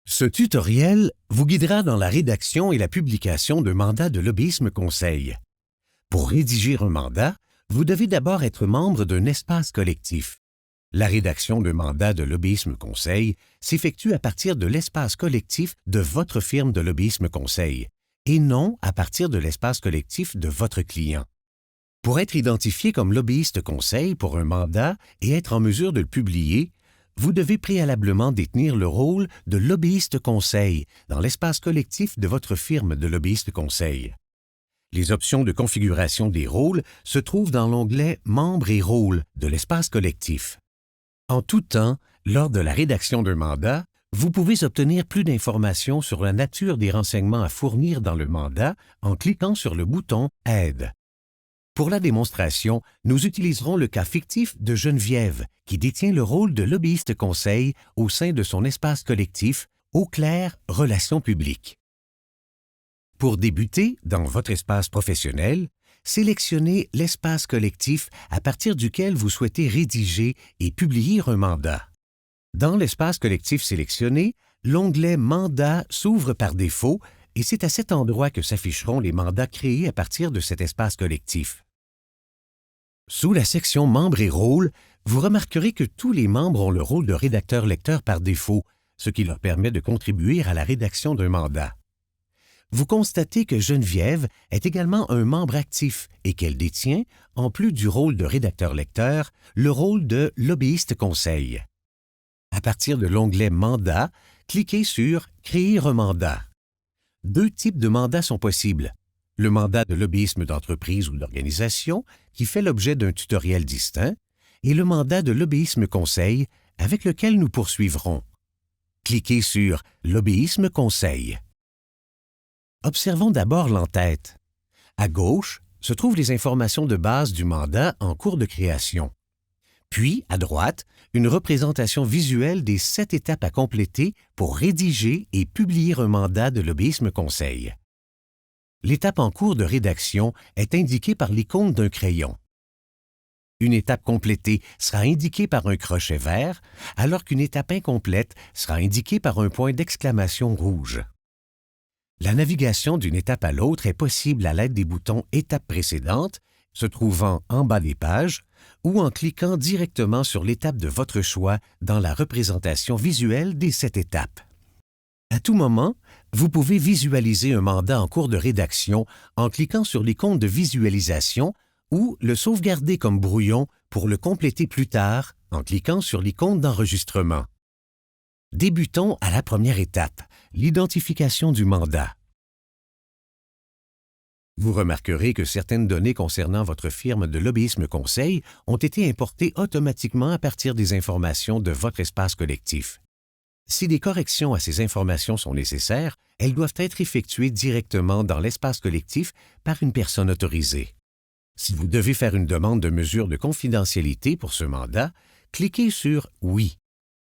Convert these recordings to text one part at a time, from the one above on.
Ce tutoriel vous guidera dans la rédaction et la publication d'un mandat de lobbyisme conseil. Pour rédiger un mandat, vous devez d'abord être membre d'un espace collectif. La rédaction d'un mandat de lobbyisme conseil s'effectue à partir de l'espace collectif de votre firme de lobbyisme conseil et non à partir de l'espace collectif de votre client. Pour être identifié comme lobbyiste conseil pour un mandat et être en mesure de le publier, vous devez préalablement détenir le rôle de lobbyiste conseil dans l'espace collectif de votre firme de lobbyiste conseil. Les options de configuration des rôles se trouvent dans l'onglet « Membres et rôles » de l'espace collectif. En tout temps, lors de la rédaction d'un mandat, vous pouvez obtenir plus d'informations sur la nature des renseignements à fournir dans le mandat en cliquant sur le bouton « Aide ». Pour la démonstration, nous utiliserons le cas fictif de Geneviève, qui détient le rôle de lobbyiste conseil au sein de son espace collectif Eau Claire Relations publiques. Pour débuter, dans votre espace professionnel, sélectionnez l'espace collectif à partir duquel vous souhaitez rédiger et publier un mandat. Dans l'espace collectif sélectionné, l'onglet « Mandat » s'ouvre par défaut et c'est à cet endroit que s'afficheront les mandats créés à partir de cet espace collectif. Sous la section « Membres et rôles », vous remarquerez que tous les membres ont le rôle de rédacteur-lecteur par défaut, ce qui leur permet de contribuer à la rédaction d'un mandat. Vous constatez que Geneviève est également un membre actif et qu'elle détient, en plus du rôle de rédacteur-lecteur, le rôle de lobbyiste conseil. À partir de l'onglet « Mandat », cliquez sur « Créer un mandat ». Deux types de mandats sont possibles. Le mandat de lobbyisme d'entreprise ou d'organisation, qui fait l'objet d'un tutoriel distinct, et le mandat de lobbyisme conseil, avec lequel nous poursuivrons. Cliquez sur « Lobbyisme conseil ». Observons d'abord l'entête. À gauche se trouvent les informations de base du mandat en cours de création. Puis, à droite, une représentation visuelle des 7 étapes à compléter pour rédiger et publier un mandat de lobbyisme conseil. L'étape en cours de rédaction est indiquée par l'icône d'un crayon. Une étape complétée sera indiquée par un crochet vert, alors qu'une étape incomplète sera indiquée par un point d'exclamation rouge. La navigation d'une étape à l'autre est possible à l'aide des boutons « Étape précédente » se trouvant en bas des pages ou en cliquant directement sur l'étape de votre choix dans la représentation visuelle des 7 étapes. À tout moment, vous pouvez visualiser un mandat en cours de rédaction en cliquant sur l'icône de visualisation ou le sauvegarder comme brouillon pour le compléter plus tard en cliquant sur l'icône d'enregistrement. Débutons à la première étape, l'identification du mandat. Vous remarquerez que certaines données concernant votre firme de lobbyisme conseil ont été importées automatiquement à partir des informations de votre espace collectif. Si des corrections à ces informations sont nécessaires, elles doivent être effectuées directement dans l'espace collectif par une personne autorisée. Si vous devez faire une demande de mesure de confidentialité pour ce mandat, cliquez sur « Oui ».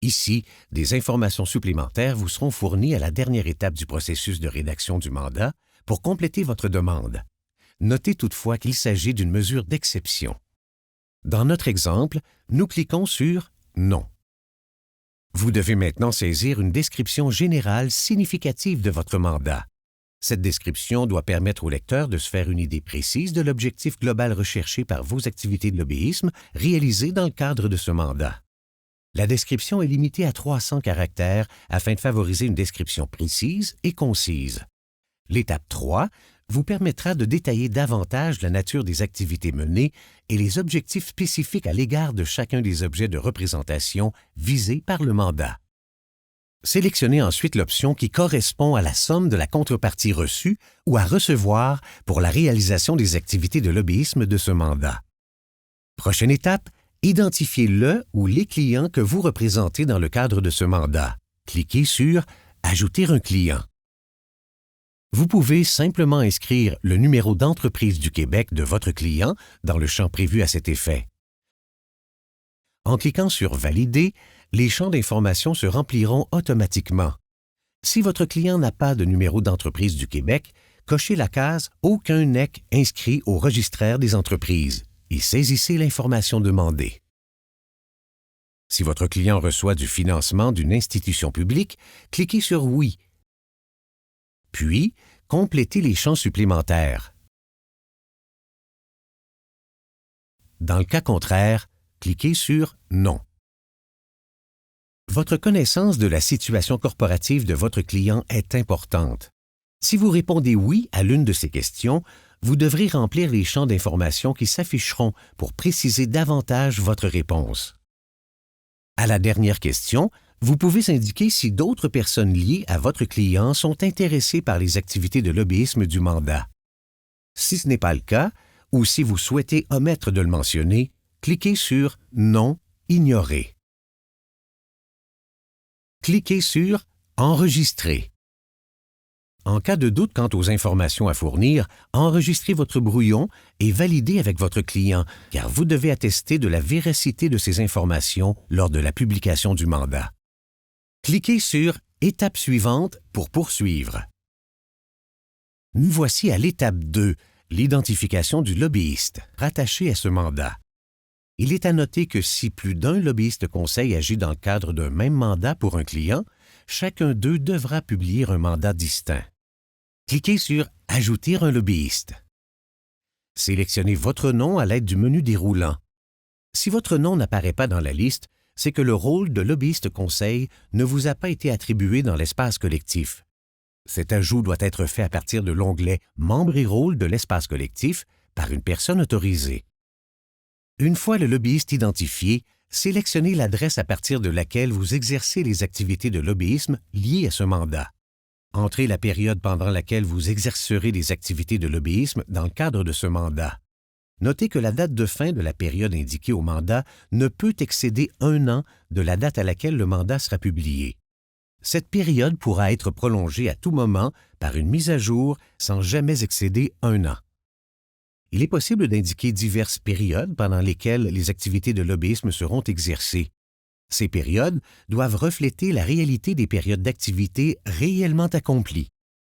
Ici, des informations supplémentaires vous seront fournies à la dernière étape du processus de rédaction du mandat pour compléter votre demande. Notez toutefois qu'il s'agit d'une mesure d'exception. Dans notre exemple, nous cliquons sur « Non ». Vous devez maintenant saisir une description générale significative de votre mandat. Cette description doit permettre au lecteur de se faire une idée précise de l'objectif global recherché par vos activités de lobbyisme réalisées dans le cadre de ce mandat. La description est limitée à 300 caractères afin de favoriser une description précise et concise. L'étape 3 vous permettra de détailler davantage la nature des activités menées et les objectifs spécifiques à l'égard de chacun des objets de représentation visés par le mandat. Sélectionnez ensuite l'option qui correspond à la somme de la contrepartie reçue ou à recevoir pour la réalisation des activités de lobbyisme de ce mandat. Prochaine étape, identifiez le ou les clients que vous représentez dans le cadre de ce mandat. Cliquez sur « Ajouter un client ». Vous pouvez simplement inscrire le numéro d'entreprise du Québec de votre client dans le champ prévu à cet effet. En cliquant sur « Valider », les champs d'information se rempliront automatiquement. Si votre client n'a pas de numéro d'entreprise du Québec, cochez la case « Aucun NEC inscrit au registraire des entreprises » et saisissez l'information demandée. Si votre client reçoit du financement d'une institution publique, cliquez sur Oui. Puis, complétez les champs supplémentaires. Dans le cas contraire, cliquez sur Non. Votre connaissance de la situation corporative de votre client est importante. Si vous répondez oui à l'une de ces questions, vous devrez remplir les champs d'information qui s'afficheront pour préciser davantage votre réponse. À la dernière question, vous pouvez indiquer si d'autres personnes liées à votre client sont intéressées par les activités de lobbyisme du mandat. Si ce n'est pas le cas, ou si vous souhaitez omettre de le mentionner, cliquez sur Non, ignorer. Cliquez sur Enregistrer. En cas de doute quant aux informations à fournir, enregistrez votre brouillon et validez avec votre client, car vous devez attester de la véracité de ces informations lors de la publication du mandat. Cliquez sur Étape suivante pour poursuivre. Nous voici à l'étape 2, l'identification du lobbyiste rattaché à ce mandat. Il est à noter que si plus d'un lobbyiste conseil agit dans le cadre d'un même mandat pour un client, chacun d'eux devra publier un mandat distinct. Cliquez sur « Ajouter un lobbyiste ». Sélectionnez votre nom à l'aide du menu déroulant. Si votre nom n'apparaît pas dans la liste, c'est que le rôle de lobbyiste conseil ne vous a pas été attribué dans l'espace collectif. Cet ajout doit être fait à partir de l'onglet « Membres et rôles de l'espace collectif » par une personne autorisée. Une fois le lobbyiste identifié, sélectionnez l'adresse à partir de laquelle vous exercez les activités de lobbyisme liées à ce mandat. Entrez la période pendant laquelle vous exercerez les activités de lobbyisme dans le cadre de ce mandat. Notez que la date de fin de la période indiquée au mandat ne peut excéder 1 an de la date à laquelle le mandat sera publié. Cette période pourra être prolongée à tout moment par une mise à jour sans jamais excéder 1 an. Il est possible d'indiquer diverses périodes pendant lesquelles les activités de lobbyisme seront exercées. Ces périodes doivent refléter la réalité des périodes d'activité réellement accomplies.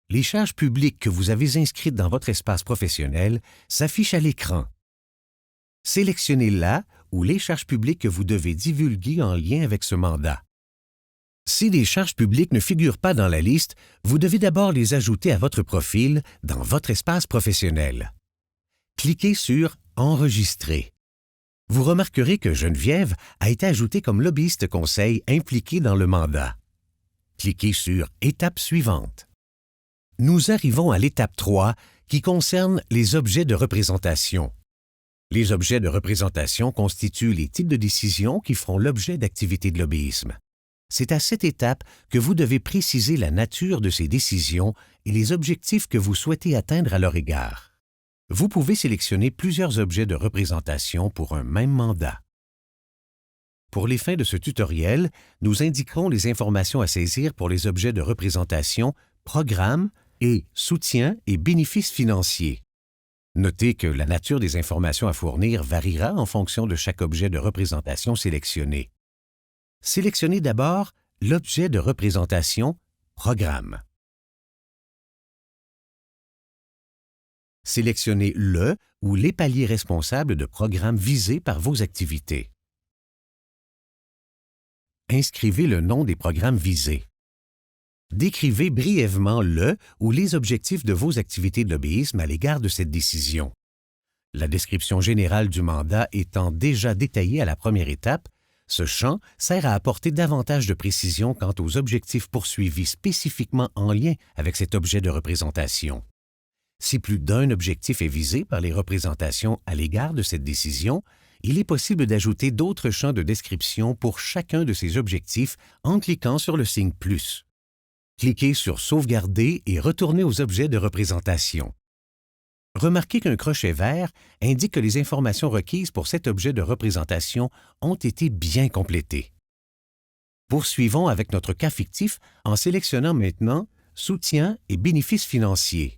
Les charges publiques que vous avez inscrites dans votre espace professionnel s'affichent à l'écran. Sélectionnez la ou les charges publiques que vous devez divulguer en lien avec ce mandat. Si des charges publiques ne figurent pas dans la liste, vous devez d'abord les ajouter à votre profil dans votre espace professionnel. Cliquez sur « Enregistrer ». Vous remarquerez que Geneviève a été ajoutée comme lobbyiste conseil impliqué dans le mandat. Cliquez sur « Étape suivante ». Nous arrivons à l'étape 3 qui concerne les objets de représentation. Les objets de représentation constituent les types de décisions qui feront l'objet d'activités de lobbyisme. C'est à cette étape que vous devez préciser la nature de ces décisions et les objectifs que vous souhaitez atteindre à leur égard. Vous pouvez sélectionner plusieurs objets de représentation pour un même mandat. Pour les fins de ce tutoriel, nous indiquerons les informations à saisir pour les objets de représentation, programmes et soutien et bénéfices financiers. Notez que la nature des informations à fournir variera en fonction de chaque objet de représentation sélectionné. Sélectionnez d'abord l'objet de représentation « Programme ». Sélectionnez le ou les paliers responsables de programmes visés par vos activités. Inscrivez le nom des programmes visés. Décrivez brièvement le ou les objectifs de vos activités de lobbyisme à l'égard de cette décision. La description générale du mandat étant déjà détaillée à la première étape, ce champ sert à apporter davantage de précision quant aux objectifs poursuivis spécifiquement en lien avec cet objet de représentation. Si plus d'un objectif est visé par les représentations à l'égard de cette décision, il est possible d'ajouter d'autres champs de description pour chacun de ces objectifs en cliquant sur le signe « plus ». Cliquez sur « Sauvegarder » et retournez aux objets de représentation. Remarquez qu'un crochet vert indique que les informations requises pour cet objet de représentation ont été bien complétées. Poursuivons avec notre cas fictif en sélectionnant maintenant « Soutien et bénéfices financiers ».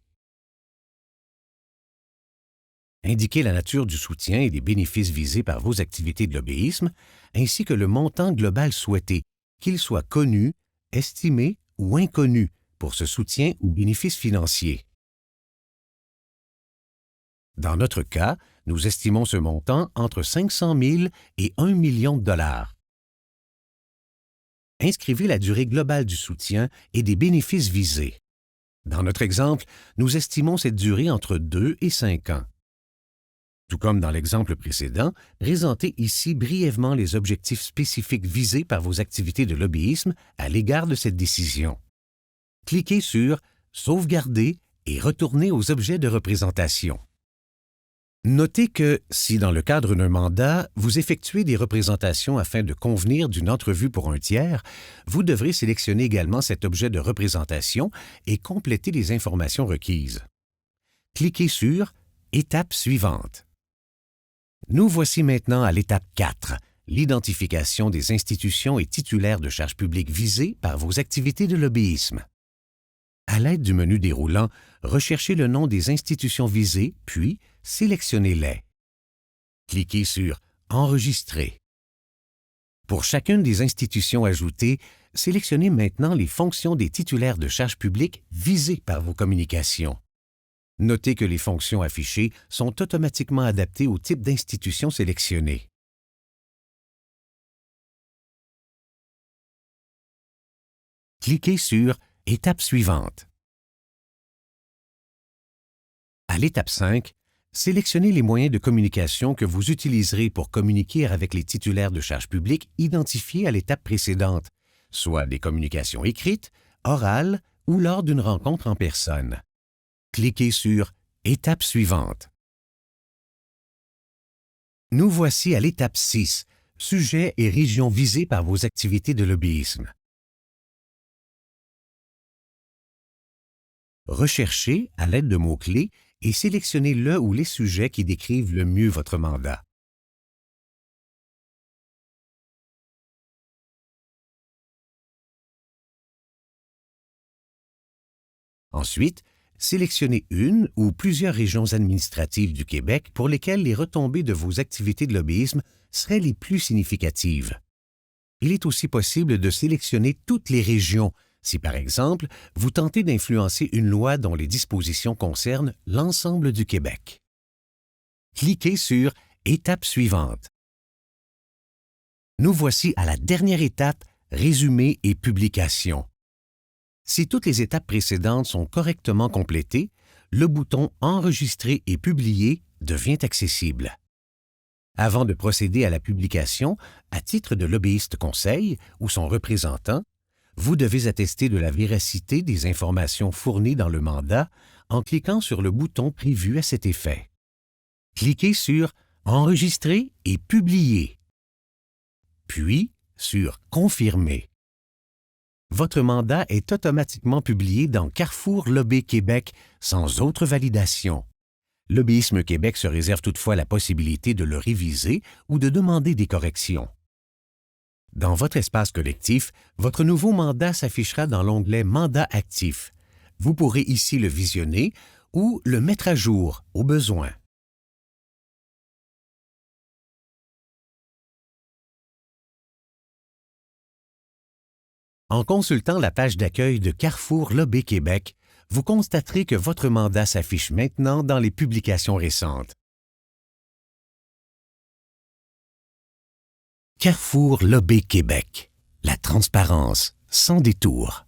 Indiquez la nature du soutien et des bénéfices visés par vos activités de lobbyisme, ainsi que le montant global souhaité, qu'il soit connu, estimé ou inconnu pour ce soutien ou bénéfice financier. Dans notre cas, nous estimons ce montant entre 500 000 et 1 million de dollars. inscrivez la durée globale du soutien et des bénéfices visés. Dans notre exemple, nous estimons cette durée entre 2 et 5 ans. Tout comme dans l'exemple précédent, présentez ici brièvement les objectifs spécifiques visés par vos activités de lobbyisme à l'égard de cette décision. Cliquez sur « Sauvegarder » et retournez aux objets de représentation. Notez que, si dans le cadre d'un mandat, vous effectuez des représentations afin de convenir d'une entrevue pour un tiers, vous devrez sélectionner également cet objet de représentation et compléter les informations requises. Cliquez sur « Étape suivante ». Nous voici maintenant à l'étape 4, l'identification des institutions et titulaires de charges publiques visées par vos activités de lobbyisme. À l'aide du menu déroulant, recherchez le nom des institutions visées, puis sélectionnez-les. Cliquez sur « Enregistrer ». Pour chacune des institutions ajoutées, sélectionnez maintenant les fonctions des titulaires de charges publiques visées par vos communications. Notez que les fonctions affichées sont automatiquement adaptées au type d'institution sélectionnée. Cliquez sur « Étape suivante ». À l'étape 5, sélectionnez les moyens de communication que vous utiliserez pour communiquer avec les titulaires de charges publiques identifiés à l'étape précédente, soit des communications écrites, orales ou lors d'une rencontre en personne. Cliquez sur « Étape suivante ». Nous voici à l'étape 6, sujets et régions visées par vos activités de lobbyisme. Recherchez à l'aide de mots-clés et sélectionnez le ou les sujets qui décrivent le mieux votre mandat. Ensuite, sélectionnez une ou plusieurs régions administratives du Québec pour lesquelles les retombées de vos activités de lobbyisme seraient les plus significatives. Il est aussi possible de sélectionner toutes les régions si, par exemple, vous tentez d'influencer une loi dont les dispositions concernent l'ensemble du Québec. Cliquez sur « Étape suivante ». Nous voici à la dernière étape « Résumé et publication ». Si toutes les étapes précédentes sont correctement complétées, le bouton « Enregistrer et publier » devient accessible. Avant de procéder à la publication, à titre de lobbyiste conseil ou son représentant, vous devez attester de la véracité des informations fournies dans le mandat en cliquant sur le bouton prévu à cet effet. Cliquez sur « Enregistrer et publier », puis sur « Confirmer ». Votre mandat est automatiquement publié dans Carrefour Lobby Québec sans autre validation. Lobbyisme Québec se réserve toutefois la possibilité de le réviser ou de demander des corrections. Dans votre espace collectif, votre nouveau mandat s'affichera dans l'onglet « Mandat actif ». Vous pourrez ici le visionner ou le mettre à jour au besoin. En consultant la page d'accueil de Carrefour Lobby Québec, vous constaterez que votre mandat s'affiche maintenant dans les publications récentes. Carrefour Lobby Québec. La transparence sans détour.